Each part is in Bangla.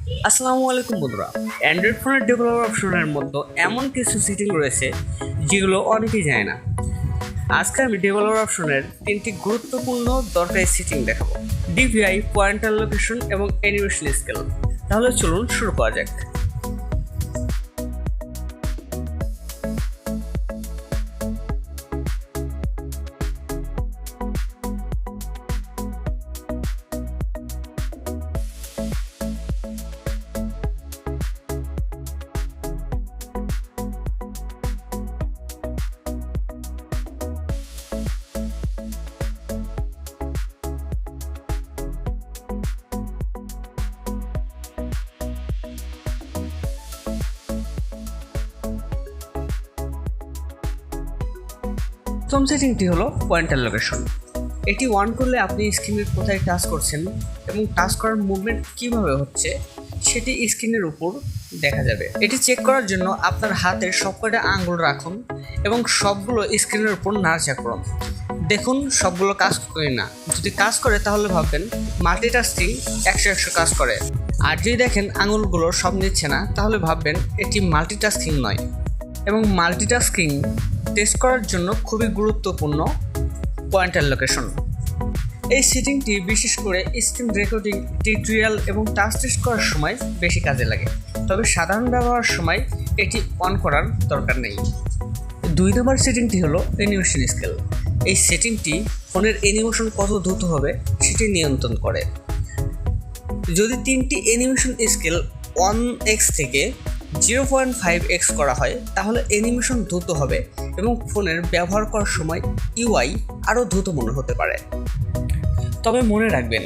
আসসালামু আলাইকুম বন্ধুরা। অ্যান্ড্রয়েড ফোনের ডেভেলপার অপশনের মধ্যে এমন কিছু সেটিং রয়েছে যেগুলো অনেকেই জানে না। আজকে আমি ডেভেলপার অপশনের 3টি গুরুত্বপূর্ণ দরকারি সেটিং দেখাবো: ডিভিআই, পয়েন্টার লোকেশন এবং অ্যানিমেশন স্কেল। তাহলে চলুন শুরু করা যাক। প্রথম সেটিংটি হলো পয়েন্টার লোকেশন। এটি অন করলে আপনি স্ক্রিনের কোথায় টাচ করছেন এবং টাচ করার মুভমেন্ট কিভাবে হচ্ছে সেটি স্ক্রিনের উপর দেখা যাবে। এটি চেক করার জন্য আপনার হাতের সবকটা আঙ্গুল রাখুন এবং সবগুলো স্ক্রিনের উপর নাড়াচাড়া করুন। দেখুন সবগুলো কাজ করে না। যদি কাজ করে তাহলে ভাববেন মাল্টিটাস্কিং 100 কাজ করে, আর যদি দেখেন আঙুলগুলো সব নিচ্ছে না তাহলে ভাববেন এটি মাল্টিটাস্কিং নয়। এবং মাল্টিটাস্কিং টেস্ট করার জন্য খুবই গুরুত্বপূর্ণ পয়েন্টার লোকেশন। এই সেটিংটি বিশেষ করে স্ক্রিন রেকর্ডিং, টিউটোরিয়াল এবং টাচ টেস্ট করার সময় বেশি কাজে লাগে, তবে সাধারণ ব্যবহারের সময় এটি অন করার দরকার নেই। 2 নম্বর সেটিংটি হলো অ্যানিমেশন স্কেল। এই সেটিংটি ফোনের অ্যানিমেশন কত দ্রুত হবে সেটি নিয়ন্ত্রণ করে। যদি 3টি অ্যানিমেশন স্কেল 1x থেকে 0.5x করা হয় তাহলে অ্যানিমেশন দ্রুত হবে এবং ফোনের ব্যবহার করার সময় ইউআই আরও দ্রুত মনে হতে পারে। তবে মনে রাখবেন,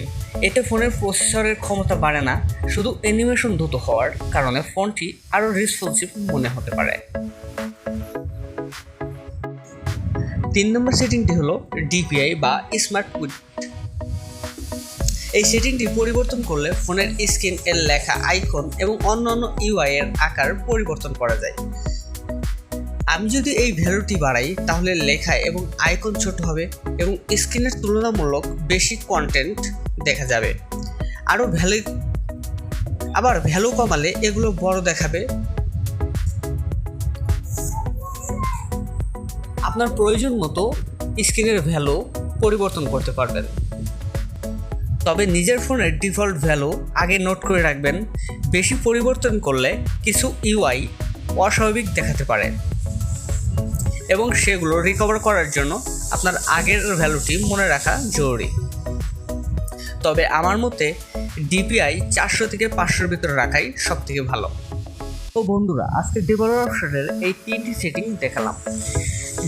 এতে ফোনের প্রসেসরের ক্ষমতা বাড়ে না, শুধু অ্যানিমেশন দ্রুত হওয়ার কারণে ফোনটি আরও রেসপন্সিভ মনে হতে পারে। 3 নম্বর সেটিংটি হলো ডিপিআই বা স্মার্ট কুইট। এই সেটিংটি পরিবর্তন করলে ফোনের স্ক্রিন এর লেখা, আইকন এবং অন্যান্য ইউআই এর আকার পরিবর্তন করা যায়। আমি যদি এই ভ্যালুটি বাড়াই তাহলে লেখা এবং আইকন ছোট হবে এবং স্ক্রিনের তুলনামূলক বেশি কন্টেন্ট দেখা যাবে। আবার ভ্যালু কমালে এগুলো বড় দেখাবে। আপনার প্রয়োজন মতো স্ক্রিনের ভ্যালু পরিবর্তন করতে পারবেন। তবে নিজের ফোনের ডিফল্ট ভ্যালু আগে নোট করে রাখবেন। বেশি পরিবর্তন করলে কিছু ইউআই অস্বাভাবিক দেখাতে পারে এবং সেগুলো রিকভার করার জন্য আপনার আগের ভ্যালুটি মনে রাখা জরুরি। তবে আমার মতে ডিপিআই 400 থেকে 500-র ভিতরে রাখাই সব থেকে ভালো। তো বন্ধুরা, আজকে ডেভেলপার অপশনের এই 3টি সেটিং দেখালাম: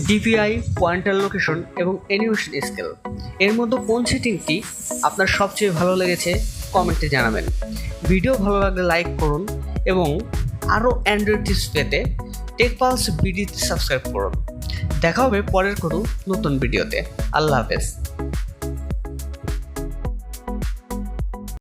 ডিপিআই, পয়েন্টার লোকেশন এবং অ্যানিমেশন স্কেল। এর মধ্যে কোন সেটিংটি আপনার সবচেয়ে ভালো লেগেছে কমেন্টে জানাবেন। ভিডিও ভালো লাগলে লাইক করুন এবং আরও অ্যান্ড্রয়েড টিপস পেতে টেকপালস বিডিতে সাবস্ক্রাইব করুন। দেখা হবে পরের কোনো নতুন ভিডিওতে। আল্লাহ হাফেজ।